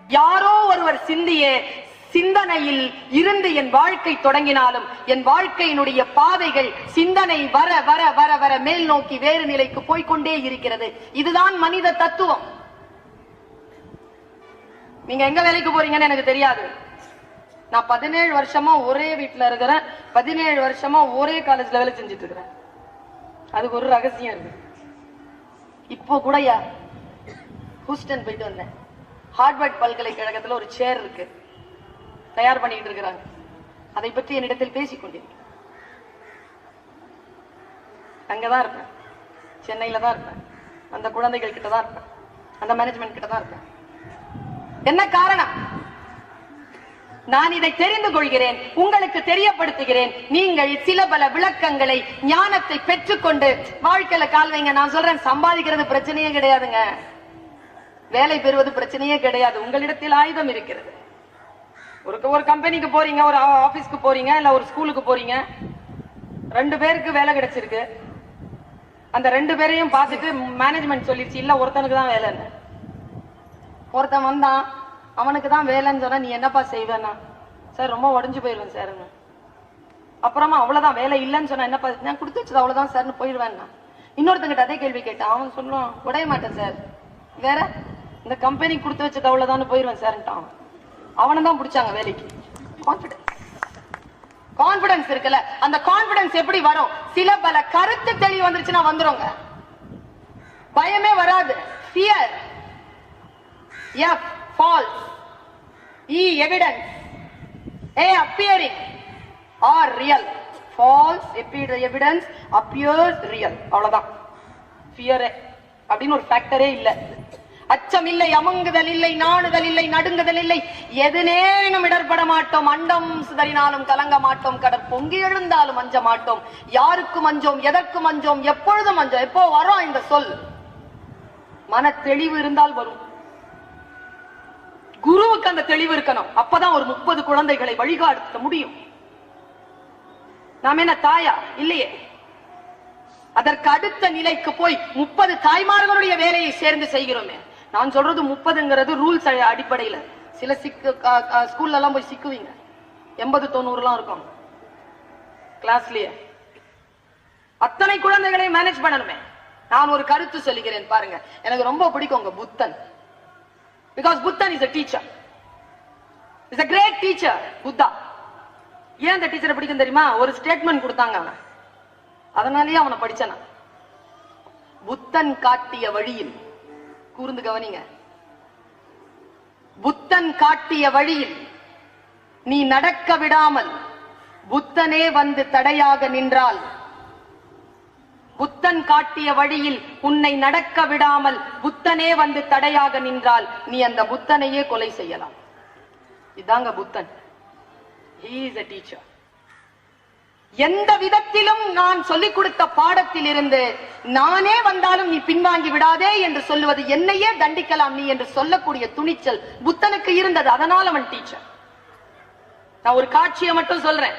யாரோ ஒருவர் சிந்திய சிந்தனையில் இருந்து என் வாழ்க்கை தொடங்கினாலும் என் வாழ்க்கையினுடைய பாதைகள் சிந்தனை வர வர வர வர மேல் நோக்கி வேறு நிலைக்கு போய்கொண்டே இருக்கிறது. இதுதான் மனித தத்துவம். நீங்க எங்க வேலைக்கு போறீங்கன்னு எனக்கு தெரியாது. நான் 17 வருஷமா ஒரே வீட்டுல இருக்கிறேன். 17 வருஷமா ஒரே காலேஜ்ல வேலை செஞ்சுட்டு இருக்கிறேன். அதுக்கு ஒரு ரகசியம் இருக்கு. இப்போ கூட ஹூஸ்டன் போயிட்டு வந்தேன். ஹார்வர்ட் பல்கலைக்கழகத்துல ஒரு சேர் இருக்கு, தயார் பண்ணிட்டு இருக்கிறாங்க. அதை பற்றி என்னிடத்தில் பேசிக் கொண்டிருக்கேன். அங்கதான் இருப்பேன், சென்னையில தான் இருப்பேன், அந்த குழந்தைகள் கிட்ட தான் இருப்பேன், அந்த மேனேஜ்மெண்ட் கிட்ட தான் இருப்பேன். என்ன காரணம்? நான் இதை தெரிந்து கொள்கிறேன், உங்களுக்கு தெரியப்படுத்துகிறேன். நீங்கள் சில பல விளக்கங்களை, ஞானத்தை பெற்றுக்கொண்டு வாழ்க்கையில கால் வைங்க. நான் சொல்றேன், சம்பாதிக்கிறது பிரச்சனையே கிடையாதுங்க, வேலை பெறுவது பிரச்சனையே கிடையாது. உங்களிடத்தில் ஆயுதம் இருக்கிறது. ஒரு கம்பெனிக்கு போறீங்க, ஒரு ஆபீஸ்க்கு போறீங்க, இல்ல ஒரு ஸ்கூலுக்கு போறீங்க. 2 பேருக்கு வேலை கிடைச்சிருக்கு. அந்த 2 பேரையும் பார்த்துட்டு மேனேஜ்மெண்ட் சொல்லிருச்சு, இல்ல ஒருத்தனுக்கு தான் வேலைன்னு. ஒருத்தன் வந்தான், அவனுக்கு தான் வேலைன்னு சொன்னா நீ என்னப்பா செய்வேன்னா, சார் ரொம்ப உடஞ்சு போயிருவேன் சார். அப்புறமா அவ்வளவுதான், வேலை இல்லைன்னு சொன்னா என்னப்பா, நான் கொடுத்து வச்சது அவ்வளவுதான் சார்னு போயிடுவேன். இன்னொருத்தங்கிட்ட அதே கேள்வி கேட்டான். அவன் சொல்லுவான், உடைய மாட்டேன் சார். வேற, இந்த கம்பெனி கொடுத்து வச்சது அவ்வளவுதான் போயிருவேன் சார்ட்டான். அவனை தான் பிடிச்சாங்க வேலைக்கு. கான்பிடன்ஸ் இருக்குல்ல, அந்த கான்பிடன்ஸ் எப்படி வரும்? சில பல கருத்து தெளிவு வந்துருச்சுன்னா வந்துருங்க, பயமே வராது. Fear, F false, E evidence, A appearing, R real. False evidence, appears real. அவ்வளவுதான். ஃபியர் அப்படின்னு ஒரு ஃபேக்டரே இல்ல. அச்சம் இல்லை, அமங்குதல் இல்லை, நாணுதல் இல்லை, நடுங்குதல் இல்லை. எதுனேனும் இடர்பட மாட்டோம். அண்டம் சிதறினாலும் கலங்க மாட்டோம். கடற் பொங்கி எழுந்தாலும் அஞ்ச மாட்டோம். யாருக்கும் அஞ்சோம், எதற்கும் அஞ்சோம், எப்பொழுதும் அஞ்சோம். எப்போ வரும் இந்த சொல்? மன தெளிவு இருந்தால் வரும். குருவுக்கு அந்த தெளிவு இருக்கணும். அப்பதான் ஒரு 30 குழந்தைகளை வழிகாட்ட முடியும். நாம என்ன தாயா? இல்லையே. அதற்கு அடுத்த நிலைக்கு போய் 30 தாய்மார்களுடைய வேலையை சேர்ந்து செய்கிறோமே. நான் சொல்றது 30ங்கிறது ரூல்ஸ் அடிப்படையில். சில ஸ்கூல்ல எல்லாம் போய் சிக்குவீங்க, 80-90 எல்லாம் இருக்கும் கிளாஸ்லயே. அத்தனை குழந்தைகளை மேனேஜ் பண்ணணுமே. நான் ஒரு கருத்து சொல்லுகிறேன் பாருங்க, எனக்கு ரொம்ப பிடிக்கும் புத்தன். Because Puthan is a teacher, is a great teacher. Buddha ஏன் அந்த டீச்சரை பிடிக்கும் தெரியுமா? ஒரு ஸ்டேட்மெண்ட் கொடுத்தாங்க அவன், அதனாலேயே அவனை படிச்சனா. புத்தன் காட்டிய வழியில், கூர்ந்து கவனிங்க, புத்தன் காட்டிய வழியில் நீ நடக்க விடாமல் புத்தனே வந்து தடையாக நின்றால், புத்தன் காட்டிய வழியில் உன்னை நடக்க விடாமல் புத்தனே வந்து தடையாக நின்றால் நீ அந்த புத்தனையே கொலை செய்யலாம். இதாங்க புத்தன். He is a teacher. எந்த விதத்திலும் நான் சொல்லிக் கொடுத்த பாடத்தில் இருந்து நானே வந்தாலும் நீ பின்வாங்கி விடாதே என்று சொல்லுவது, என்னையே தண்டிக்கலாம் நீ என்று சொல்லக்கூடிய துணிச்சல் புத்தனுக்கு இருந்தது. அதனால் அவன் டீச்சர். நான் ஒரு காட்சியை மட்டும் சொல்றேன்,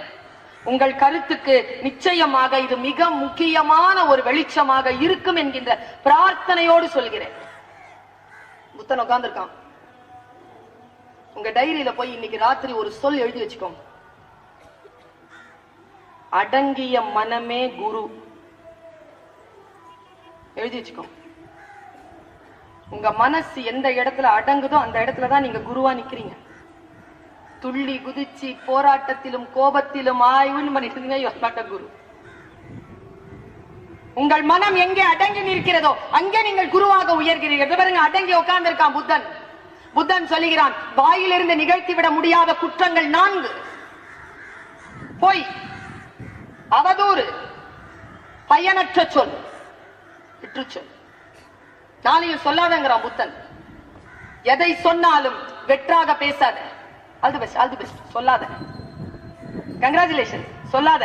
உங்கள் கருத்துக்கு நிச்சயமாக இது மிக முக்கியமான ஒரு வெளிச்சமாக இருக்கும் என்கின்ற பிரார்த்தனையோடு சொல்கிறேன். புத்தன் உட்கார்ந்திருக்கான். உங்க டைரியில போய் இன்னைக்கு ராத்திரி ஒரு சொல் எழுதி வச்சுக்கோங்க. அடங்கிய மனமே குரு. எழுதி வச்சுக்கோங்க. உங்க மனசு எந்த இடத்துல அடங்குதோ அந்த இடத்துலதான் நீங்க குருவா நிக்கிறீங்க. துள்ளி குதிச்சு போராட்டத்திலும் கோபத்திலும் ஆய்வுன்னு பண்ணிட்டு இருந்தீங்க, குரு. உங்கள் மனம் எங்கே அடங்கி நிற்கிறதோ அங்கே நீங்கள் குருவாக உயர்கிறீர்கள். பாருங்க, அடங்கி உட்கார்ந்து இருக்கான் புத்தன். புத்தன் சொல்லுகிறான், வாயிலிருந்து நிகழ்த்திவிட முடியாத குற்றங்கள் 4: பொய், அவதூறு, பயனற்ற சொல், விற்றுச்சொல். 4 சொல்லாதங்கிறான் புத்தன். எதை சொன்னாலும் வெற்றாக பேசாத. All the best, all the best சொல்லாத. கங்க்ராச்சுலேஷன் சொல்லாத.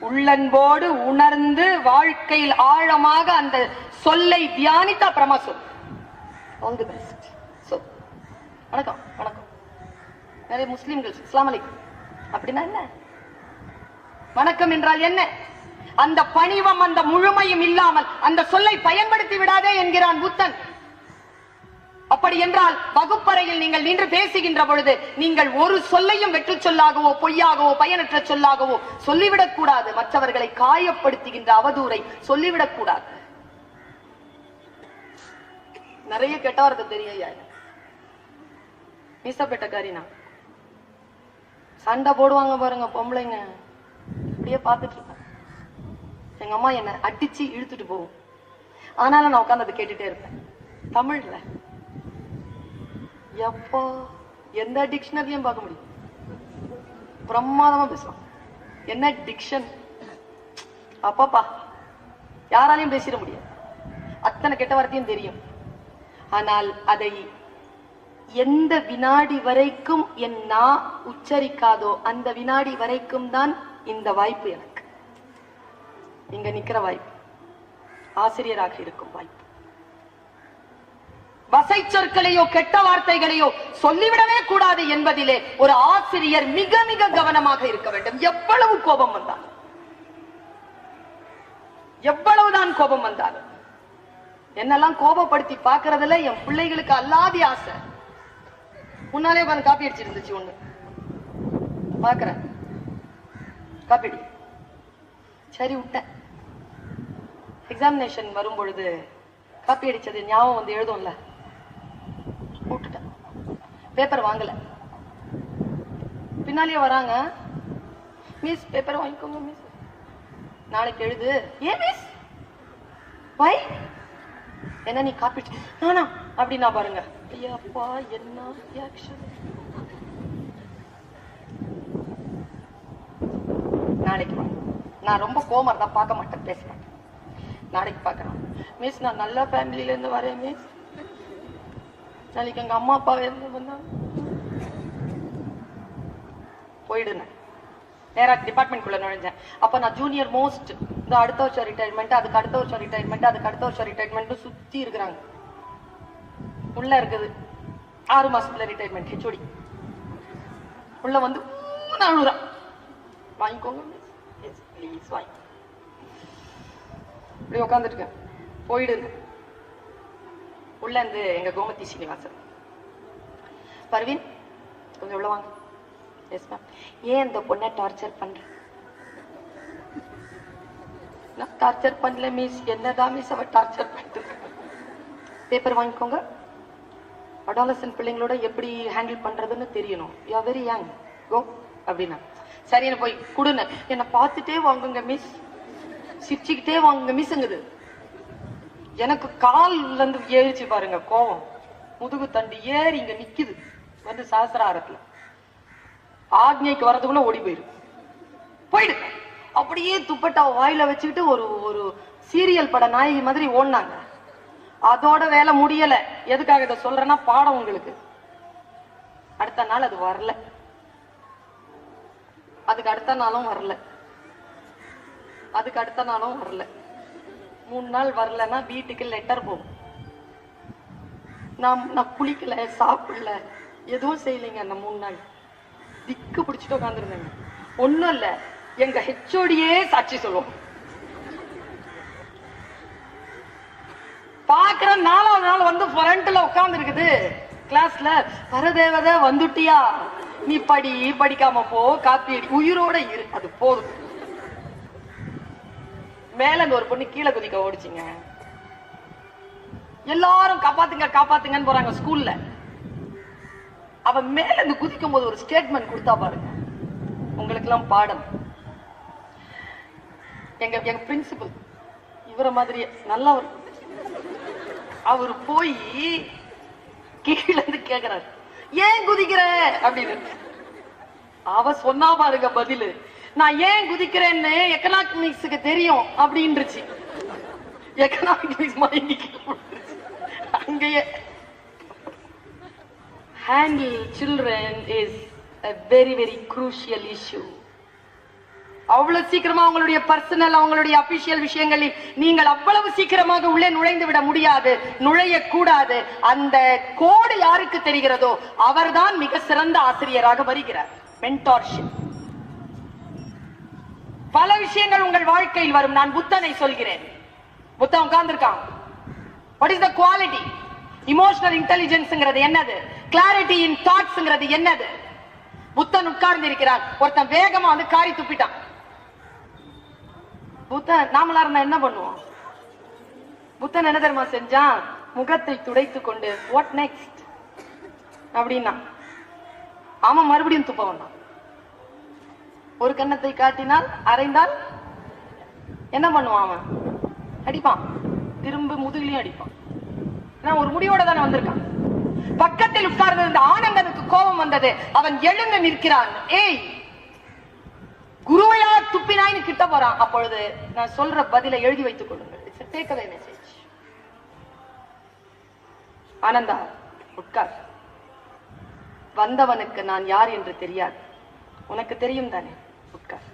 உள்ளன்போடு உணர்ந்து வாழ்க்கையில் ஆழமாக அந்த சொல்லை தியானித்து அப்புறமா சொல். ஆல் தி பெஸ்ட் சொல். வணக்கம் வணக்கம். நிறைய முஸ்லிம்கள் அஸ்ஸலாமு அலைக்கும் அப்படின்னா என்ன? வணக்கம் என்றால் என்ன? அந்த பணிவம், அந்த முழுமையும் இல்லாமல் அந்த சொல்லை பயன்படுத்தி விடாதே என்கிறான் புத்தன். அப்படி என்றால் வகுப்பறையில் நீங்கள் நின்று பேசுகின்ற பொழுது நீங்கள் ஒரு சொல்லையும் வெற்று சொல்லாகவோ பொய்யாகவோ பயனற்ற சொல்லாகவோ சொல்லிவிடக் கூடாது. மற்றவர்களை காயப்படுத்துகின்ற அவதூறை சொல்லிவிடக் கூடாது. நிறைய கெட்ட வார்த்தை தெரியா மீசப்பேட்டக்காரினா சண்டை போடுவாங்க பாருங்க பொம்பளைங்க, அப்படியே பார்த்துட்டு இருப்பேன். எங்க அம்மா என்ன அடிச்சு இழுத்துட்டு போகும், ஆனாலும் நான் உட்காந்து அதை கேட்டுட்டே இருப்பேன். தமிழ்ல எப்போ எந்த டிக்ஷனரியும் பார்க்க முடியும், பிரமாதமா பேசுவான். என்ன டிக்ஷன் அப்பப்பா, யாராலையும் பேசிட முடியாது. அத்தனை கெட்ட வார்த்தையும் தெரியும். ஆனால் அதை எந்த வினாடி வரைக்கும் என் நான் உச்சரிக்காதோ அந்த வினாடி வரைக்கும் தான் இந்த வாய்ப்பு எனக்கு, இங்க நிக்கிற வாய்ப்பு, ஆசிரியராக இருக்கும் வாய்ப்பு. வசை சொற்களையோ கெட்ட வார்த்தைகளையோ சொல்லிவிடவே கூடாது என்பதிலே ஒரு ஆசிரியர் மிக மிக கவனமாக இருக்க வேண்டும். எவ்வளவு கோபம் வந்தாலும், எவ்வளவுதான் கோபம் வந்தாலும், என்னெல்லாம் கோபப்படுத்தி பாக்குறதுல என் பிள்ளைகளுக்கு அல்லாதி ஆசை. முன்னாலே உட்காந்து காப்பி அடிச்சிருந்துச்சு ஒண்ணு, பாக்குறேன் காப்பி அடி, சரி விட்டேன். எக்ஸாமினேஷன் வரும் பொழுது காப்பி அடிச்சது ஞாபகம் வந்து எழுதும்ல, விட்டுட்டேன். பேப்பர் வாங்கல. பின்னாலேயே வராங்க, மிஸ் பேப்பர் வாங்கிக்கோங்க மிஸ், நாளைக்கு எழுது. ஏன் மிஸ், வை, என்ன நீ காப்பி நானா அப்படின்னா பாருங்க, ஐயாப்பா என்ன ரியாக்ஷன். நாளைக்கு வாங்க, நான் ரொம்ப கோமா இருந்தா பார்க்க மாட்டேன், பேச மாட்டேன். நாளைக்கு பார்க்கறேன் மிஸ், நான் நல்ல ஃபேமிலில இருந்து வரேன் மிஸ், நாளைக்கு எங்க அம்மா அப்பா இருந்து வந்தாங்க. போயிடுனேன், நேரா டிபார்ட்மெண்ட் குள்ள நுழைஞ்சேன். அப்ப நான் ஜூனியர் மோஸ்ட், இந்த அடுத்த வருஷம் ரிட்டையர்மெண்ட், அதுக்கு அடுத்த வருஷம் ரிட்டையர்மெண்ட், அதுக்கு அடுத்த வருஷம் ரிட்டையர்மெண்ட் சுத்தி இருக்கிறாங்க. உள்ள இருக்குது 6 மாசத்துல ரிட்டையர்மெண்ட் ஹெச்ஓடி. உள்ள வந்து அழுறான், வாங்கிக்கோங்க மிஸ் ப்ளீஸ் வாங்கி. இப்படி உட்காந்துட்டு இருக்கேன். போயிடுங்க. உள்ள இருந்து எங்க கோமதி சீனிவாசன், பர்வீன் கொஞ்சம் உள்ள வாங்க. Yes ma'am. ஏன் இந்த பொண்ணை டார்ச்சர் பண்ற? நான் டார்ச்சர் பண்ணல மிஸ், என்னதான் மிஸ் அவ டார்ச்சர் பண்ணிட்டு. பேப்பர் வாங்கிக்கோங்க, அடாலசன்ட் பிள்ளைங்களோட எப்படி ஹேண்டில் பண்றதுன்னு தெரியணும். யூ ஆர் வெரி யங், கோ அப்படின்னா. சரி என்ன போய் கொடுன்னு, என்னை பார்த்துட்டே வாங்குங்க மிஸ், சிரிச்சுக்கிட்டே வாங்குங்க மிஸ்ங்குது. எனக்கு கால்ல இருந்து ஏறிச்சு பாருங்க கோவம், முதுகு தண்டு ஏறி இங்க நிக்குது வந்து சாஸ்திராரத்துல. ஆக்ஞைக்கு வர்றதுக்குள்ள ஓடி போயிடு. அப்படியே துப்பட்டா வாயில வச்சுக்கிட்டு ஒரு ஒரு சீரியல் பட நாயகி மாதிரி ஓடினாங்க. அதோட வேலை முடியல. எதுக்காக இதை சொல்றேன்னா, பாடம் உங்களுக்கு. அடுத்த நாள் அது வரல, அதுக்கு அடுத்த நாளும் வரல, அதுக்கு அடுத்த நாளும் வரல. 3 நாள் வரலன்னா வீட்டுக்கு லெட்டர் போகும். நான் குளிக்கல, சாப்பிடல, எதுவும் செய்யலைங்க. அந்த 3 நாள் திக்கு பிடிச்சிட்டு உட்காந்துருந்தேங்க. ஒண்ணும் இல்ல, எங்க ஹெச்ஓடியே சாட்சி சொல்லுவோம். பாக்குற 4ஆவது நாள் வந்து ஃப்ரண்ட்ல உட்கார்ந்து இருக்குது கிளாஸ்ல. பரதேவதை வந்துட்டியா, நீ படி, படிக்காம போ, காப்பி அடி, உயிரோட இரு, அது போதும். மேல ஒரு பொண்ணு கீழே குதிக்க ஓடிச்சுங்க. எல்லாரும் காப்பாத்துங்க காப்பாத்துங்கன்னு போறாங்க ஸ்கூல்ல. அவ மேல இருந்து குதிக்கும் போது ஒரு ஸ்டேட்மெண்ட் கொடுத்தா பாருங்க, உங்களுக்கு எல்லாம் பாடம். எங்க பிரின்சிபல் இவரை மாதிரியே நல்லவர். அவரு போய் கீழே இருந்து கேக்குறாரு, ஏன் குதிக்கிற அப்படின்னு. அவ சொன்னா பாருங்க பதிலு, நான் ஏன் குதிக்கிறேன்னு எக்கனாமிக்ஸுக்கு தெரியும் அப்படின்றுச்சு. எக்கனாமிக்ஸ் அங்கேயே. Handle children is a very very crucial issue. அவ்வளவு சீக்கிரமா அவங்களுடைய பர்சனல், அவங்களுடைய அபிஷியல் விஷயங்களில் நீங்கள் அவ்வளவு சீக்கிரமாக உள்ளே நுழைந்து விட முடியாது, நுழைய கூடாது. அந்த கோடு யாருக்கு தெரிகிறதோ அவர்தான் மிக சிறந்த ஆசிரியராக வருகிறார். மென்டார்ஷிப். பல விஷயங்கள் உங்கள் வாழ்க்கையில் வரும். நான் புத்தனை சொல்கிறேன். புத்தன் உட்கார்ந்திருக்கான். What is the quality? Emotional இன்டெலிஜென்ஸ்ங்கிறது என்னது, கிளாரிட்டி இன் தாட்ஸ்ங்கிறது என்னது. புத்தன் உட்கார்ந்து இருக்கிறான், ஒருத்தன் வேகமா வந்து காரி துப்பிட்டான். புத்தன் நாமளா இருந்தா என்ன பண்ணுவோம்? புத்தன் என்ன தெரியுமா செஞ்சான்? முகத்தை துடைத்து கொண்டு வாட் நெக்ஸ்ட் அப்படின்னா அவன் மறுபடியும் துப்ப வந்தான். ஒரு கன்னத்தை காட்டினால் அரைந்தால் என்ன பண்ணுவான்? அவன் அடிப்பான், திரும்ப முதுகிலையும் அடிப்பான். ஒரு முடிவோட தானே வந்திருக்கான். பக்கத்தில் உட்கார்ந்து இருந்த ஆனந்தனுக்கு கோபம் வந்தது. அவன் எழுந்து நிற்கிறான். ஏய், குருவையா துப்பினாய்னு கிட்ட போறான். அப்பொழுது நான் சொல்ற பதிலை எழுதி வைத்துக் கொள்ளுங்கள். It's a takeaway message. Ananda, உட்கார். வந்தவனுக்கு நான் யார் என்று தெரியாது, உனக்கு தெரியும் தானே, உட்கார்.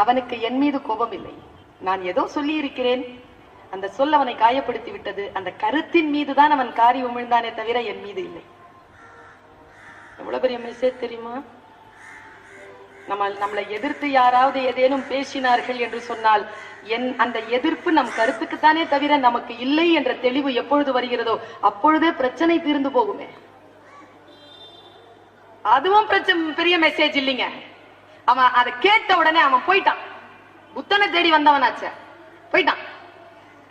அவனுக்கு என் மீது கோபம் இல்லை. நான் ஏதோ சொல்லி இருக்கிறேன், அந்த சொல் அவனை காயப்படுத்தி விட்டது. அந்த கருத்தின் மீதுதான் அவன் காரி உமிழ்ந்தானே தவிர என் மீது இல்லை. எவ்வளவு பெரிய மெசேஜ் தெரியுமா? நம்மளை எதிர்த்து யாராவது ஏதேனும் பேசினார்கள் என்று சொன்னால் அந்த எதிர்ப்பு நம் கருத்துக்குத்தானே தவிர நமக்கு இல்லை என்ற தெளிவு எப்பொழுது வருகிறதோ அப்பொழுதே பிரச்சனை தீர்ந்து போகுமே. அதுவும் பெரிய மெசேஜ் இல்லைங்க. அவன் அதை கேட்ட உடனே அவன் போயிட்டான். புத்தனை தேடி வந்தவனாச்ச போயிட்டான்.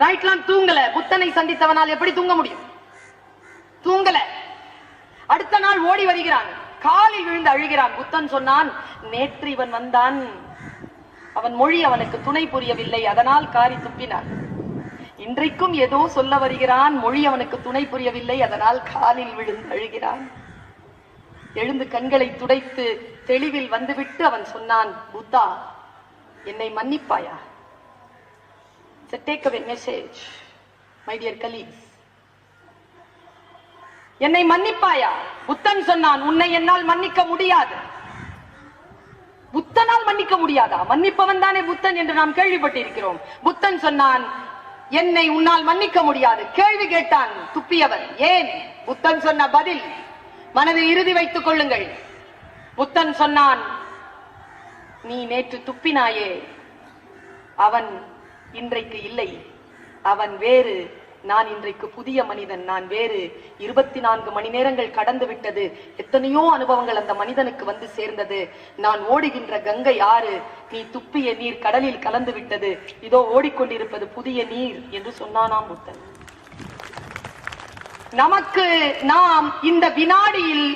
நைட்லாம் தூங்கல. புத்தனை சந்தித்தவனால் எப்படி தூங்க முடியும்? தூங்கல. அடுத்த நாள் ஓடி வருகிறான், காலில் விழுந்து அழுகிறான். புத்தன் சொன்னான், நேற்று இவன் வந்தான், அவன் மொழி அவனுக்கு துணை புரியவில்லை, அதனால் காரி துப்பினான். இன்றைக்கும் ஏதோ சொல்ல வருகிறான், மொழி அவனுக்கு துணை புரியவில்லை, அதனால் காலில் விழுந்து அழுகிறான். எழுந்து கண்களை துடைத்து தெளிவில் வந்துவிட்டு அவன் சொன்னான், புத்தா, என்னை மன்னிப்பாயா? It's a takeaway message, my dear colleagues. என்னை மன்னிப்பாயா? புத்தன் சொன்னான், உன்னை என்னால் மன்னிக்க முடியாது. புத்தனால் மன்னிக்க முடியாதா? மன்னிப்பவன் தானே புத்தன் என்று நாம் கேள்விப்பட்டிருக்கிறோம். புத்தன் சொன்னான், என்னை உன்னால் மன்னிக்க முடியாது. கேள்வி கேட்டான் துப்பியவன். ஏன்? புத்தன் சொன்ன பதில் மனதில் இறுதி வைத்துக் கொள்ளுங்கள். புத்தன் சொன்னான், நீ நேற்று துப்பினாயே, அவன் இன்றைக்கு இல்லை, அவன் வேறு, நான் இன்றைக்கு புதிய மனிதன், நான் வேறு. 24 மணி நேரங்கள் கடந்து விட்டது, எத்தனையோ அனுபவங்கள் அந்த மனிதனுக்கு வந்து சேர்ந்தது. நான் ஓடுகின்ற கங்கை ஆறு, நீ துப்பிய நீர் கடலில் கலந்து விட்டது, இதோ ஓடிக்கொண்டிருப்பது புதிய நீர் என்று சொன்னானாம் புத்தன். நமக்கு நாம் இந்த வினாடியில்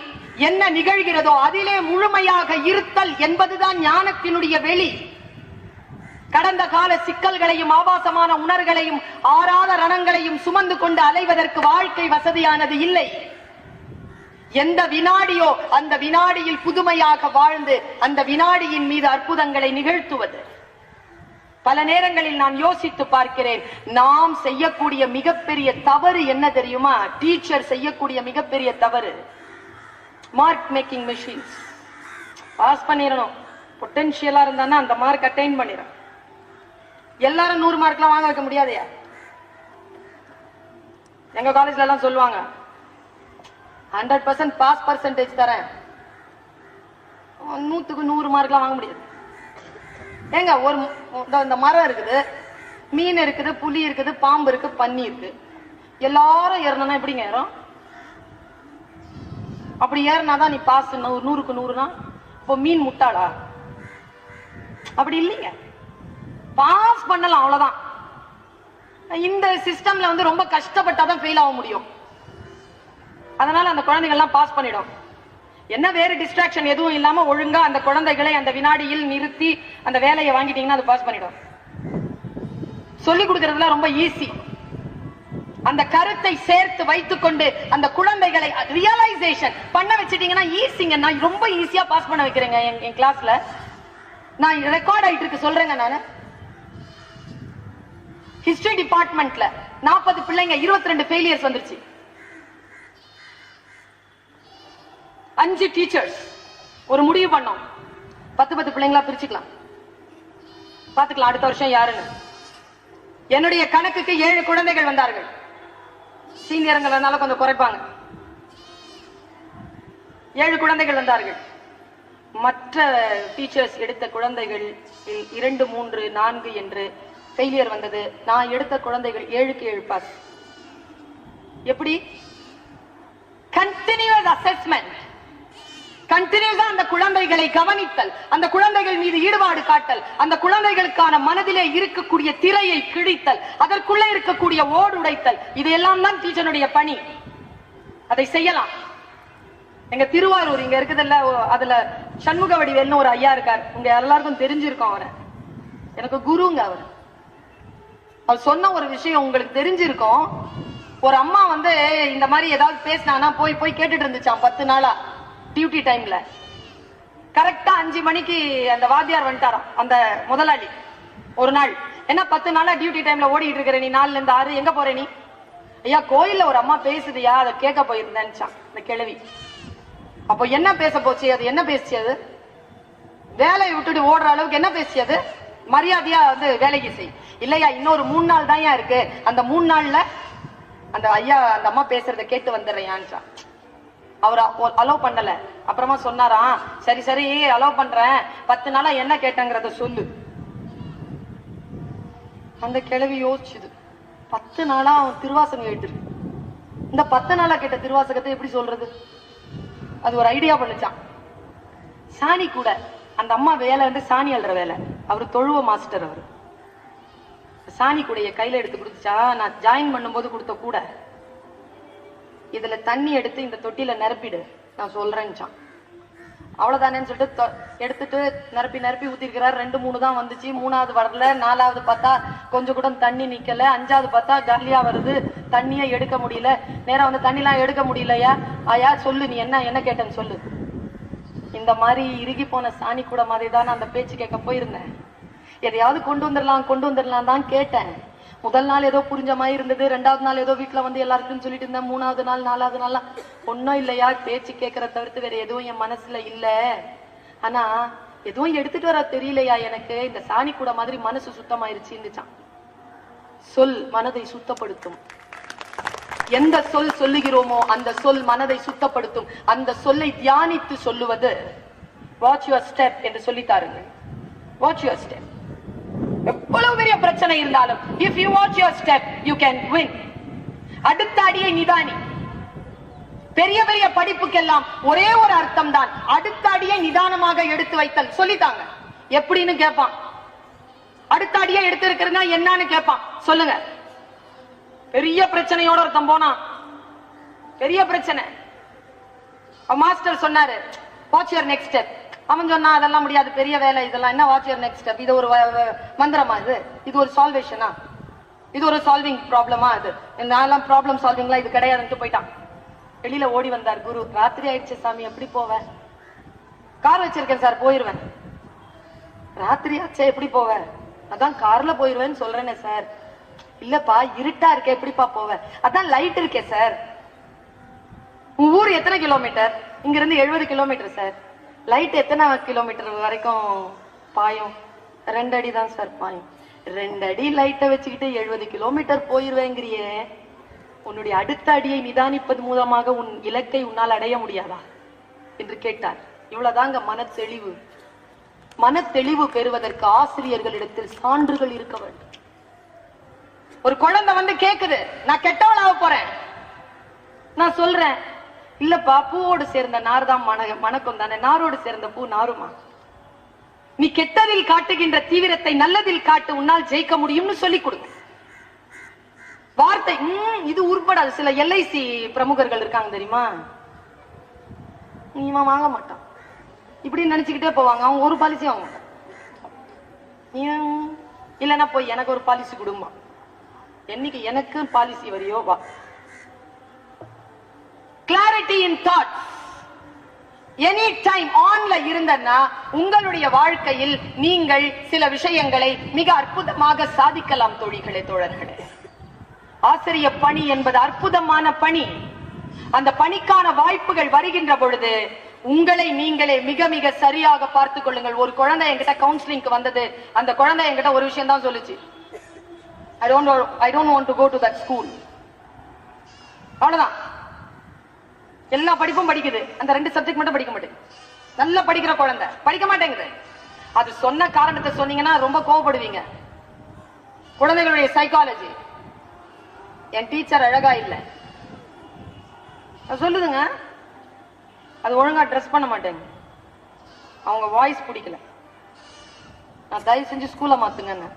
என்ன நிகழ்கிறதோ அதிலே முழுமையாக இருத்தல் என்பதுதான் ஞானத்தினுடைய வெளி. கடந்த கால சிக்கல்களையும் ஆபாசமான உணர்வுகளையும் ஆறாத ரணங்களையும் சுமந்து கொண்டு அலைவதற்கு வாழ்க்கை வசதியானது இல்லை. எந்த வினாடியோ அந்த வினாடியில் புதுமையாக வாழ்ந்து அந்த வினாடியின் மீது அற்புதங்களை நிகழ்த்துவது. பல நேரங்களில் நான் யோசித்து பார்க்கிறேன், நாம் செய்யக்கூடிய மிகப்பெரிய தவறு என்ன தெரியுமா? டீச்சர் செய்யக்கூடிய மிகப்பெரிய தவறு, மார்க் மேக்கிங் மெஷின்ஸ். பாஸ் பண்ணிடணும், பொட்டன்ஷியலா இருந்தானா அந்த மார்க் அட்டைன் பண்ணிடும். எல்லாரும் 100 மார்க்லாம் வாங்க வைக்க முடியாதையா? எங்க காலேஜ்ல எல்லாம் சொல்லுவாங்க, 100% பாஸ் பர்சன்டேஜ் தரேன், 100க்கு 100 மார்க்லாம் வாங்க முடியாது. ஏங்க, ஒரு இந்த மரம் இருக்குது, மீன் இருக்குது, புலி இருக்குது, பாம்பு இருக்கு, பன்னி இருக்கு, எல்லாரும் ஏறணும்னா எப்படிங்க ஏறும்? அப்படி ஏறினாதான் நீ பாஸ். 100க்கு 100னா இப்போ மீன் முட்டாளா? அப்படி இல்லைங்க, பாஸ் பண்ணலாம், அவ்வளவுதான். இந்த சிஸ்டம்ல வந்து ரொம்ப கஷ்டப்பட்டாதான் ஃபெயில் ஆக முடியும். அதனால அந்த குழந்தைகள் எல்லாம் பாஸ் பண்ணிடும். என்ன வேற டிஸ்ட்ராக்ஷன் எதுவும் இல்லாம ஒழுங்கா அந்த குழந்தைகளை அந்த வினாடியில் நிறுத்தி அந்த வேலையை வாங்கிட்டீங்கன்னா அது பாஸ் பண்ணிடும். சொல்லி கொடுக்கறதுல ரொம்ப ஈஸி. அந்த கருத்தை சேர்த்து வைத்துக் கொண்டு அந்த குழந்தைகளை ரியலைசேஷன் பண்ண வச்சிட்டீங்கன்னா ஈஸிங்க. நான் ரொம்ப ஈஸியா பாஸ் பண்ண வைக்கிறேங்க என் கிளாஸ்ல. நான் ரெக்கார்ட் ஆயிட்டு இருக்கு சொல்றேங்க. நான் ஹிஸ்டரி டிபார்ட்மெண்ட்ல 40 பிள்ளைங்க, 22 ஃபெயிலியர்ஸ் வந்துருச்சு. 5 டீச்சர்ஸ் ஒரு முடிவு பண்ணோம், 10 பிள்ளைங்களா பிரிச்சுக்கலாம், பாத்துக்கலாம் அடுத்த வருஷம் யாருன்னு. என்னுடைய கணக்குக்கு 7 குழந்தைகள் வந்தார்கள். சீனியருங்கிறதுனால கொஞ்சம் குறைப்பாங்க. 7 குழந்தைகள் வந்தார்கள். மற்ற டீச்சர்ஸ் எடுத்த குழந்தைகள் 2, 3, 4 என்று ஃபெயிலியர் வந்தது. நான் எடுத்த குழந்தைகள் 7க்கு 7 பாஸ். எப்படி? கண்டினியூஸ் அசஸ்மெண்ட், கண்டினியூஸா அந்த குழந்தைகளை கவனித்தல், அந்த குழந்தைகள் மீது ஈடுபாடு காட்டல், அந்த குழந்தைகளுக்கான மனதிலே இருக்கக்கூடிய திரையை கிழித்தல், அதற்குள்ளே இருக்கக்கூடிய ஓடுடைத்தல், இதையெல்லாம் தான் டீச்சருடைய பணி. அதை செய்யலாம். எங்க திருவாரூர் இங்க இருக்குதுல்ல, அதுல சண்முக வடிவேல்னு ஒரு ஐயா இருக்கார். உங்க எல்லாருக்கும் தெரிஞ்சிருக்கும் அவரை. எனக்கு குருங்க அவர். அவர் சொன்ன ஒரு விஷயம் உங்களுக்கு தெரிஞ்சிருக்கும். ஒரு அம்மா வந்து இந்த மாதிரி ஏதாவது பேசினானா போய் போய் கேட்டுட்டு இருந்துச்சான் 10 நாளா டியூட்டி டைம்ல. கரெக்டா 5 மணிக்கு அந்த வாத்தியார் வந்துட்டாராம், அந்த முதலாளி. ஒரு நாள், என்ன 10 நாளா டியூட்டி டைம்ல ஓடிட்டு இருக்கிற நீ, 4ல இருந்து 6, எங்க போற நீ? ஐயா கோயில்ல ஒரு அம்மா பேசுதியா, அதை கேட்க போயிருந்தேன் இந்த கிழவி. அப்போ என்ன பேச போச்சு? அது என்ன பேசிச்சு? அது வேலையை விட்டுட்டு ஓடுற அளவுக்கு என்ன பேசிச்சு? அது மரியாதையா வந்து வேலைக்கு செய். இல்லையா இன்னொரு 3 நாள் தான் இருக்கு, அந்த 3 நாள்ல அந்த ஐயா அந்த அம்மா பேசுறத கேட்டு வந்துடுறேன். அவர் அலோவ் பண்ணல. அப்புறமா சொன்னாராம், சரி சரி அலோவ் பண்றேன், 10 நாளா என்ன கேட்டங்கிறத சொல்லு. அந்த கிழவி யோசிச்சுது. 10 நாளா அவன் திருவாசகம் கேட்டுருக்கு. இந்த 10 நாளா கேட்ட திருவாசகத்தை எப்படி சொல்றது? அது ஒரு ஐடியா பண்ணுச்சான். சாணி கூட, அந்த அம்மா வேலை வந்து சாணி அல்ற வேலை. அவரு தொழுவ மாஸ்டர். அவரு சாணி கூடைய கையில எடுத்து கொடுத்துச்சா. நான் ஜாயின் பண்ணும்போது கொடுத்த கூட, இதுல தண்ணி எடுத்து இந்த தொட்டில நிரப்பிடு, நான் சொல்றேன்னுச்சான். அவ்வளவுதானேன்னு சொல்லிட்டு எடுத்துட்டு நிரப்பி நிரப்பி ஊத்திருக்கிறார். 2 3 தான் வந்துச்சு, 3வது வரல, 4வது பார்த்தா கொஞ்சம் கூட தண்ணி நிக்கல, 5வது பார்த்தா காலியா வருது, தண்ணியே எடுக்க முடியல. நேரம் வந்து தண்ணி எல்லாம் எடுக்க முடியலையா? ஆயா சொல்லு, நீ என்ன கேட்டேன்னு சொல்லு. இந்த மாதிரி இறுகி போன சாணி கூட மாதிரி தான் அந்த பேச்சு கேட்க போயிருந்தேன். எதையாவது கொண்டு வந்துடலாம் தான் கேட்டேன். முதல் நாள் ஏதோ புரிஞ்ச மாதிரி இருந்தது, 2வது நாள் ஏதோ வீட்டுல வந்து எல்லாருக்கும் சொல்லிட்டு இருந்தேன், 3வது நாள் 4வது நாள்லாம் ஒன்னும் இல்லையா, பேச்சு கேட்கற தவிர்த்து வேற எதுவும் என் மனசுல இல்ல. ஆனா எதுவும் எடுத்துட்டு வர தெரியலையா எனக்கு, இந்த சாணி கூட மாதிரி மனசு சுத்தமாயிருச்சுன்னுச்சான். சொல் மனதை சுத்தப்படுத்தும். எந்த சொல் சொல்லுகிறோமோ அந்த சொல் மனதை சுத்தப்படுத்தும். அந்த சொல்லை தியானித்து சொல்லுவது வாட்ச் யுவர் ஸ்டெப் என்று சொல்லித்தாருங்கள். Watch your step. எவ்வளவு பெரிய பிரச்சனை இருந்தாலும் if you watch your step you can win. அடுத்த அடியை நிதானி. பெரிய பெரிய படிப்புக்கெல்லாம் ஒரே ஒரு அர்த்தம் தான், அடுத்த அடியை நிதானமாக எடுத்து வைத்தல். சொல்லித்தாங்க. எப்படின்னு கேட்பான். அடுத்த அடியை எடுத்து இருக்கிறதுனா என்னன்னு கேட்பான், சொல்லுங்க. பெரிய பிரச்சனையோட ஒருத்தம் போனா, பெரிய பிரச்சனை. மாஸ்டர் சொன்னாரு வாட்ச் யுவர் நெக்ஸ்ட் ஸ்டெப். அவன் சொன்னா அதெல்லாம் முடியாது, பெரிய வேலை இதெல்லாம், என்ன வாட்ச் யுவர் நெக்ஸ்ட் ஸ்டெப்? இது ஒரு மந்திரமா? இது ஒரு சால்வேஷனா? இது ஒரு சால்விங் ப்ராப்ளமா? அது நான் ப்ராப்ளம் சால்விங்லாம் இது கிடையாதுன்னு போயிட்டான். வெளியில ஓடி வந்தார் குரு. ராத்திரி ஆயிடுச்சு சாமி, எப்படி போவேன்? கார் வச்சிருக்கேன் சார், போயிருவேன். ராத்திரி ஆச்சே, எப்படி போவேன்? அதான் கார்ல போயிருவேன்னு சொல்றேனே சார். இல்லப்பா இருட்டா இருக்க, எப்படிப்பா போவேன்? அதான் லைட் இருக்கே சார். உங்க ஊர் எத்தனை கிலோமீட்டர்? இங்க இருந்து 70 கிலோமீட்டர் சார். லைட் எத்தனை கிலோமீட்டர் வரைக்கும் பாயும்? 2 அடி தான் சார் பாயும். 2 அடி லைட்டை வச்சுக்கிட்டு 70 கிலோமீட்டர் போயிருவேங்கிறியே, உன்னுடைய அடுத்த அடியை நிதானிப்பது மூலமாக உன் இலக்கை உன்னால் அடைய முடியாதா என்று கேட்டார். இவ்வளவுதாங்க மனத்தெளிவு. மனத்தெளிவு பெறுவதற்கு ஆசிரியர்களிடத்தில் சான்றுகள் இருக்க வேண்டும். ஒரு குழந்தை வந்து கேக்குது, நான் கெட்டவளாக போறேன். நான் சொல்றேன், இல்லப்பா பூவோடு சேர்ந்த நார் தான் மணக்கும் தானே, நாரோடு சேர்ந்த பூ நாருமா? நீ கெட்டதில் காட்டுகின்ற தீவிரத்தை நல்லதில் காட்டு, உன்னால் ஜெயிக்க முடியும்னு சொல்லி கொடுங்க. வார்த்தை இது உருப்படாது. சில எல்ஐசி பிரமுகர்கள் இருக்காங்க தெரியுமா, இவன் வாங்க மாட்டான் இப்படி நினைச்சுக்கிட்டே போவாங்க. அவங்க ஒரு பாலிசி வாங்க மாட்டான். இல்லைன்னா போய் எனக்கு ஒரு பாலிசி கொடுமா, என்னைக்கு எனக்கு பாலிசி வரியோ வா. கிளாரிட்டி இன் தாட்ஸ் எனி டைம் ஆன்ல இருந்தன்னா உங்களுடைய வாழ்க்கையில் நீங்கள் சில விஷயங்களை மிக அற்புதமாக சாதிக்கலாம். தோழிகளே, தோழர்களே, ஆசிரிய பணி என்பது அற்புதமான பணி. அந்த பணிக்கான வாய்ப்புகள் வருகின்ற பொழுது உங்களை நீங்களே மிக மிக சரியாக பார்த்துக் கொள்ளுங்கள். ஒரு குழந்தை என்கிட்ட கவுன்சிலிங்க்கு வந்தது. அந்த குழந்தை என்கிட்ட ஒரு விஷயம் தான் சொல்லுச்சு, I don't want to go to that school. அவ்வளவுதான். எல்லா படிப்பும் படிக்குது, அந்த 2 சப்ஜெக்ட் மட்டும் படிக்க மாட்டேங்குது. நல்லா படிக்கிற குழந்தை படிக்க மாட்டேங்குது. அது சொன்ன காரணத்தை சொன்னீங்கன்னா ரொம்ப கோவப்படுவீங்க. குழந்தைகளுடைய சைக்காலஜி, என் டீச்சர் அழகா இல்ல, சொல்லுதுங்க. அது ஒழுங்கா ட்ரெஸ் பண்ண மாட்டேங்க, அவங்க வாய்ஸ் பிடிக்கல. நான் தயவு செஞ்சு ஸ்கூலை மாத்துங்க.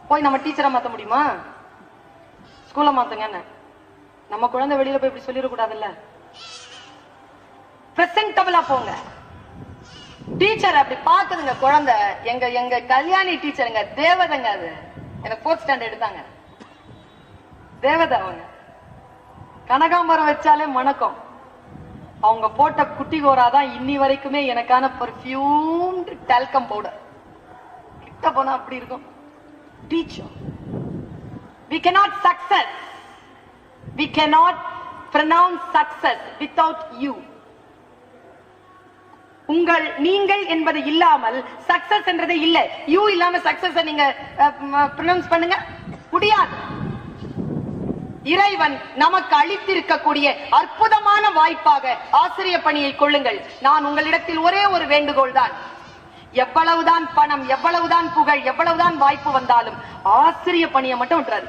போய் நம்ம டீச்சரை மாத்த முடியுமா? ஸ்கூலை மாத்துங்க. நம்ம குழந்தை வெளியில போய் இப்படி சொல்லிடக்கூடாதுல்ல. பிரசன்டபிளா போங்க. டீச்சர் அப்படி பாக்குதுங்க குழந்தை. எங்க கல்யாணி டீச்சருங்க, தேவதைங்க. அது எனக்கு 4th ஸ்டாண்டர்ட் எடுத்தாங்க. தேவதை அவங்க. கனகாம்பரம் வச்சாலே மணக்கம். அவங்க போட்ட குட்டி கோராதான் இன்னி வரைக்குமே எனக்கான பர்ஃபியூம்டு டால்கம் பவுடர். கிட்ட போனா அப்படி இருக்கும். Teacher, we cannot success, we cannot pronounce success without you. நீங்கள் என்பது இல்லாமல் சக்சஸ் என்றதே இல்ல. யூ இல்லாம சக்சஸ் நீங்க ப்ரொனவுன்ஸ் பண்ணுங்க முடியாது. இறைவன் நமக்கு அளித்திருக்கக்கூடிய அற்புதமான வாய்ப்பாக ஆசிரிய பணியை கொள்ளுங்கள். நான் உங்களிடத்தில் ஒரே ஒரு வேண்டுகோள் தான். எவ்வளவுதான் பணம், எவ்வளவுதான் புகழ், எவ்வளவுதான் வாய்ப்பு வந்தாலும் ஆசிரிய பணியை மட்டும் விட்டுறாரு.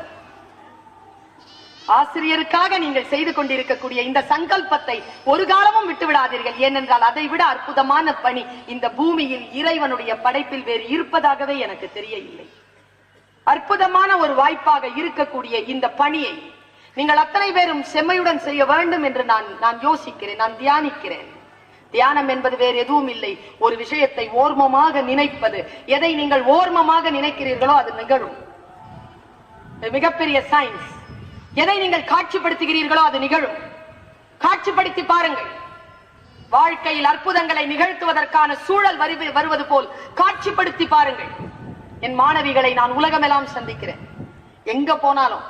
ஆசிரியருக்காக நீங்கள் செய்து கொண்டிருக்கக்கூடிய இந்த சங்கல்பத்தை ஒரு காலமும் விட்டு விடாதீர்கள். ஏனென்றால் அதை விட அற்புதமான பணி இந்த பூமியில் இறைவனுடைய படைப்பில் வேறு இருப்பதாகவே எனக்கு தெரியவில்லை. அற்புதமான ஒரு வாய்ப்பாக இருக்கக்கூடிய இந்த பணியை நீங்கள் அத்தனை பேரும் செம்மையுடன் செய்ய வேண்டும் என்று நான் யோசிக்கிறேன், நான் தியானிக்கிறேன். தியானம் என்பது வேறு எதுவும் இல்லை, ஒரு விஷயத்தை ஓர்மமாக நினைப்பது. எதை நீங்கள் ஓர்மமாக நினைக்கிறீர்களோ அது நிகழும். மிகப்பெரிய சயின்ஸ். எதை நீங்கள் காட்சிப்படுத்துகிறீர்களோ அது நிகழும். காட்சிப்படுத்தி பாருங்கள். வாழ்க்கையில் அற்புதங்களை நிகழ்த்துவதற்கான சூழல் வருவது போல் காட்சிப்படுத்தி பாருங்கள். என் மாணவிகளை நான் உலகமெல்லாம் சந்திக்கிறேன். எங்க போனாலும்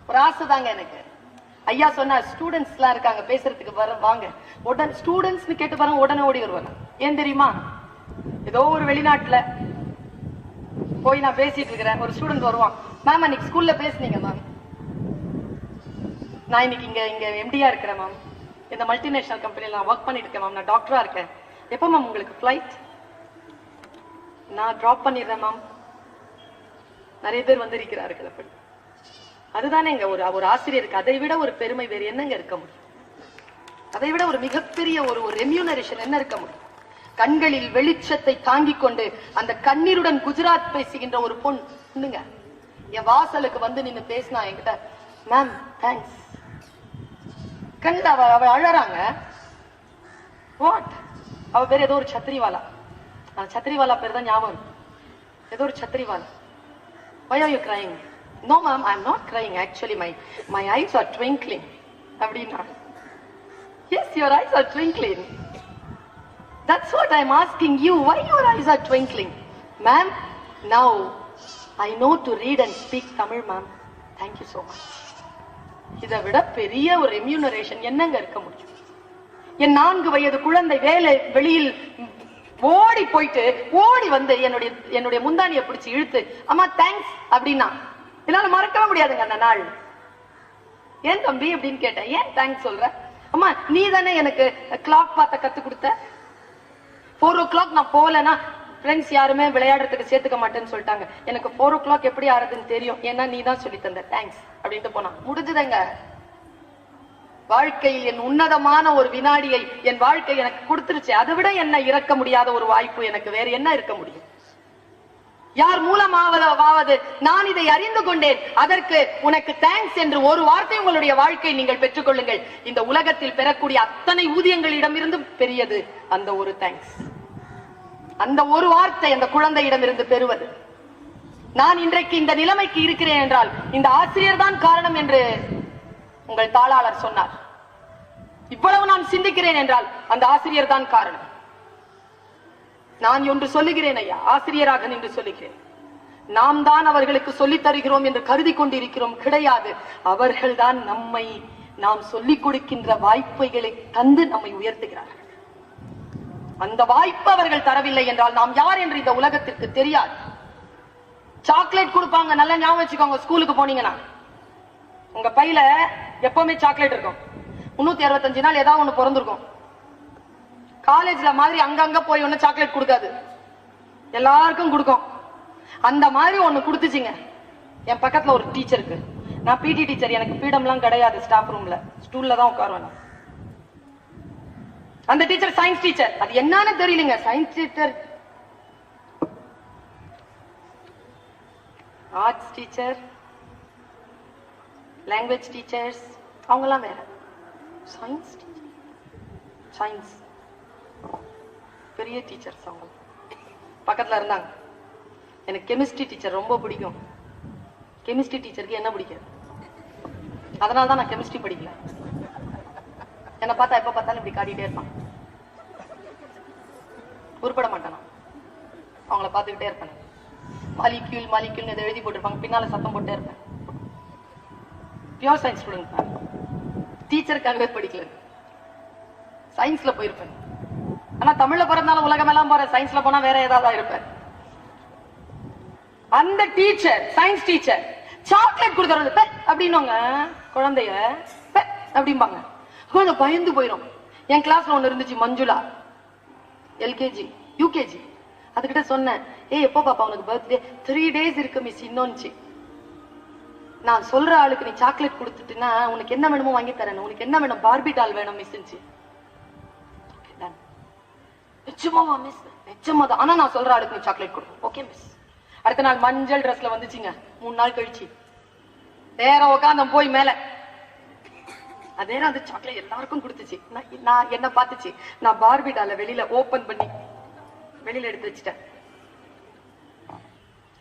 ஒரு ஆசை தாங்க எனக்கு. ஐயா சொன்ன ஸ்டூடெண்ட்ஸ் எல்லாம் இருக்காங்க, பேசுறதுக்கு வாங்க. உடனே ஸ்டூடெண்ட்ஸ் கேட்டு பாருங்க, உடனே ஓடி வருவாங்க. ஏன் தெரியுமா? ஏதோ ஒரு வெளிநாட்டுல போய் நான் பேசிட்டு இருக்கிறேன், ஒரு ஸ்டூடெண்ட் வருவான். மேம் அன்னைக்கு ஸ்கூல்ல பேசுனீங்க மேம், நான் இன்னைக்கு இங்க எம்டியா இருக்கிறேன் மேம், இந்த மல்டிநேஷனல் கம்பெனில நான் ஒர்க் பண்ணிட்டு இருக்கேன் மேம், நான் டாக்டரா இருக்கேன். எப்போ மேம் உங்களுக்கு ஃபிளைட்? நான் டிராப் பண்ணிடுறேன் மேம். நிறைய பேர் வந்து இருக்கிறார்கள். அப்படி அதுதானே ஒரு ஆசிரியருக்கு அதை விட ஒரு பெருமை வேறு என்னங்க இருக்க முடியும்? அதை விட ஒரு மிகப்பெரிய ஒரு ரெம்யூனரேஷன் என்ன இருக்க முடியும்? கண்களில் வெளிச்சத்தை தாங்கிக் கொண்டு அந்த கண்ணீருடன் குஜராத் பேசுகின்ற ஒரு பொண்ணுங்க என் வாசலுக்கு வந்து நின்னு பேசினா என்கிட்ட, மேம் தேங்க்ஸ். கண்ட அவ அழறாங்க. வாட்? அவ பேர் ஏதோ ஒரு சத்திரிவாலா. சத்திரிவாலா பேர் தான் ஞாபகம். ஏதோ ஒரு சத்திரிவாலா. Why are you crying? No ma'am, I'm not crying. Actually my eyes are twinkling. அப்படினா, yes, your eyes are twinkling. That's what I'm asking you. Why your eyes are twinkling? Ma'am, now I know to read and speak Tamil, ma'am. Thank you so much. இதை விட பெரிய ஒரு remuneration என்னங்க இருக்க முடியும்? என் 4 வயது குழந்தை வெளியில் ஓடி போயிட்டு ஓடி வந்து என்னுடைய முந்தானியை பிடிச்சு இழுத்து, அம்மா தேங்க்ஸ் அப்படின்னா என்னால மறக்கவே முடியாதுங்க அந்த நாள். ஏன் தம்பி அப்படின்னு கேட்டேன். ஏன் தேங்க்ஸ் சொல்ற? அம்மா நீ தானே எனக்கு கிளாக் பார்த்த கத்து கொடுத்த. 4 o'clock நான் போலன்னா ஃப்ரெண்ட்ஸ் யாருமே விளையாடுறதுக்கு சேர்த்துக்க மாட்டேன்னு சொல்லிட்டாங்க. எனக்கு 4 o'clock எப்படி ஆறதுன்னு தெரியும், ஏன்னா நீ தான் சொல்லி தந்த, தேங்க்ஸ் அப்படின்ட்டு போனா முடிஞ்சுதங்க. வாழ்க்கையில் என் உன்னதமான ஒரு வினாடியை என் வாழ்க்கை எனக்கு கொடுத்துருச்சு. அதை விட என்ன இறக்க முடியாத ஒரு வாய்ப்பு எனக்கு வேற என்ன இருக்க முடியும்? யார் மூலமாவது நான் இதை அறிந்து கொண்டேன், அதற்கு உனக்கு தேங்க்ஸ் என்று ஒரு வார்த்தை உங்களுடைய வாழ்க்கை நீங்கள் பெற்றுக் கொள்ளுங்கள். இந்த உலகத்தில் பெறக்கூடிய அத்தனை ஊதியங்களிடமிருந்து பெரியது அந்த ஒரு தேங்க்ஸ். அந்த ஒரு வார்த்தை அந்த குழந்தையிடம் இருந்து பெறுவது. நான் இன்றைக்கு இந்த நிலைமைக்கு இருக்கிறேன் என்றால் இந்த ஆசிரியர் தான் காரணம் என்று உங்கள் தாளாளர் சொன்னார். இவ்வளவு நான் சிந்திக்கிறேன் என்றால் அந்த ஆசிரியர் தான் காரணம். நான் ஒன்று சொல்லுகிறேன் ஐயா, ஆசிரியராக நின்று சொல்லுகிறேன். நாம் தான் அவர்களுக்கு சொல்லித் தருகிறோம் என்று கருதி கொண்டிருக்கிறோம். கிடையாது, அவர்கள் தான் நாம் சொல்லிக் கொடுக்கின்ற வாய்ப்புகளை தந்து நம்மை உயர்த்துகிறார்கள். அந்த வாய்ப்பு அவர்கள் தரவில்லை என்றால் நாம் யார் என்று இந்த உலகத்திற்கு தெரியாது. சாக்லேட் கொடுப்பாங்க, நல்லா ஞாபகம் வச்சுக்கோங்க. ஸ்கூலுக்கு போனீங்கன்னா உங்க பையில எப்பவுமே சாக்லேட் இருக்கும். 365 நாள் ஏதாவது ஒண்ணு பிறந்திருக்கும். காலேஜ்ல மாதிரி அங்கங்க போய் ஒண்ணு சாக்லேட் கொடுக்காது, எல்லாருக்கும் கொடுக்கும். அந்த மாதிரி ஒண்ணு கொடுத்துச்சுங்க. என் பக்கத்துல ஒரு டீச்சருக்கு நான் பிடி டீச்சர், எனக்கு ஃப்ரீடம்லாம் கிடையாது. ஸ்டாஃப் ரூம்ல ஸ்டூல்ல தான் உட்காருவேன். அந்த டீச்சர் சயின்ஸ் டீச்சர், அது என்னன்னு தெரியலங்க. Science teacher, arts teacher, language teachers, அவங்கெல்லாம் வேற. சயின்ஸ் டீச்சர், சயின்ஸ் பெரிய டீச்சர்ஸ் அவங்க பக்கத்துல இருந்தாங்க. எனக்கு கெமிஸ்ட்ரி டீச்சர் ரொம்ப பிடிக்கும். கெமிஸ்ட்ரி டீச்சருக்கு என்ன பிடிக்காது? அதனால தான் நான் கெமிஸ்ட்ரி படிக்கல. என்ன பார்த்தா எப்ப பார்த்தாலும் இப்படி காட்டிட்டே இருப்பான். உருப்பட மாட்டானா, அவங்கள பார்த்துக்கிட்டே இருப்பேன். மாலிக்யூல் மாலிக்யூல் இதை எழுதி போட்டிருப்பாங்க, பின்னால சத்தம் போட்டே இருப்பேன். பியூர் சயின்ஸ் ஸ்டூடெண்ட் தான், டீச்சருக்காகவே படிக்கல, சயின்ஸ்ல போயிருப்பேன். ஆனா தமிழ்ல பிறந்தாலும் உலகம் எல்லாம் போற, சயின்ஸ்ல போனா வேற ஏதாவது இருப்பேன். அந்த டீச்சர் சயின்ஸ் டீச்சர் சாக்லேட் கொடுக்கறது அப்படின்னுங்க, குழந்தைய அப்படிம்பாங்க. குழந்தை பயந்து போயிடும். என் கிளாஸ்ல ஒண்ணு இருந்துச்சு, மஞ்சுளா, எல்கேஜி யூகேஜி. அதுகிட்ட சொன்னேன், எப்போ பாப்பா உனக்கு பர்த்டே? 3 days இருக்கு மிஸ் இன்னொன்னு. நான் சொல்ற ஆளுக்கு நீ சாக்லேட் கொடுத்துட்டுனா உனக்கு என்ன வேணுமோ வாங்கி தரேன். உனக்கு என்ன வேணும்? பார்பி டால் வேணும் மிஸ். நிச்சயமாவா மிஸ்? நிச்சயமாதான். ஆனா நான் சொல்ற ஆளுக்கு நீ சாக்லேட் கொடு. Okay miss. அடுத்த நாள் மஞ்சள் ட்ரெஸ்ல வந்துச்சுங்க. 3 நாள் கழிச்சு வேற உட்காந்து போய் மேல அதே அந்த சாக்லேட் எல்லாருக்கும் கொடுத்துச்சு. நான் என்ன பார்த்துச்சு, நான் பார்பி டால வெளியில ஓபன் பண்ணி வெளியில எடுத்து வச்சுட்டேன்.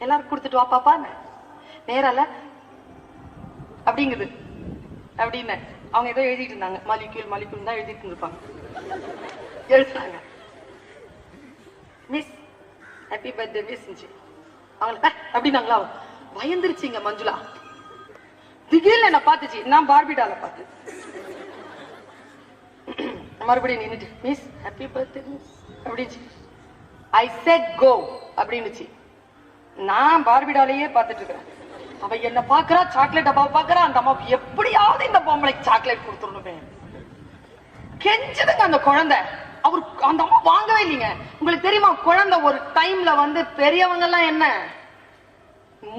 எல்லாருக்கும் கொடுத்துட்டு வா பாப்பா நேரால அப்படிங்குது அப்படின்னு. அவங்க ஏதோ எழுதிட்டு இருந்தாங்க, மாலிக்யூல் மாலிக்யூல் தான் எழுதிட்டு இருப்பாங்க. எழுதுறாங்க, மிஸ் ஹாப்பி பர்த்டே மிஸ். அவங்க அப்படின்னாங்களா, பயந்துருச்சுங்க மஞ்சுளா. திடீர்னு என்ன பார்த்துச்சு, நான் பார்பிடால பார்த்து மறுபடியும் நின்னுட்டு மிஸ் ஹாப்பி பர்த்டே மிஸ் அப்படிச்சு. ஐ செட் கோ அப்படின்னுச்சு. நான் பார்பிடாலேயே பார்த்துட்டு இருக்கிறேன். அவ என்ன பாக்குறா, சாக்லேட் டப்பாவை பாக்குறா. அந்த அம்மாவுக்கு எப்படியாவது இந்த பொம்பளைக்கு சாக்லேட் கொடுத்துடணுமே கெஞ்சதுங்க அந்த குழந்தை. அவர் அந்த அம்மா வாங்கவே இல்லைங்க. உங்களுக்கு தெரியுமா, குழந்தை ஒரு டைம்ல வந்து பெரியவங்க எல்லாம் என்ன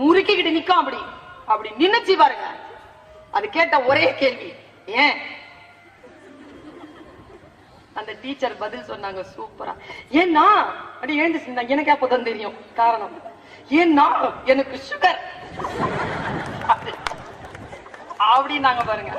முறுக்கிக்கிட்டு நிக்கும், அப்படி அப்படி நின்னுச்சு பாருங்க. அது கேட்ட ஒரே கேள்வி, ஏன்? அந்த டீச்சர் பதில் சொன்னாங்க சூப்பரா. ஏன்னா அப்படி எழுந்துச்சு. எனக்கு அப்பதான் தெரியும் காரணம். ஏன்னா எனக்கு சுகர் அப்படின்னாங்க பாருங்க.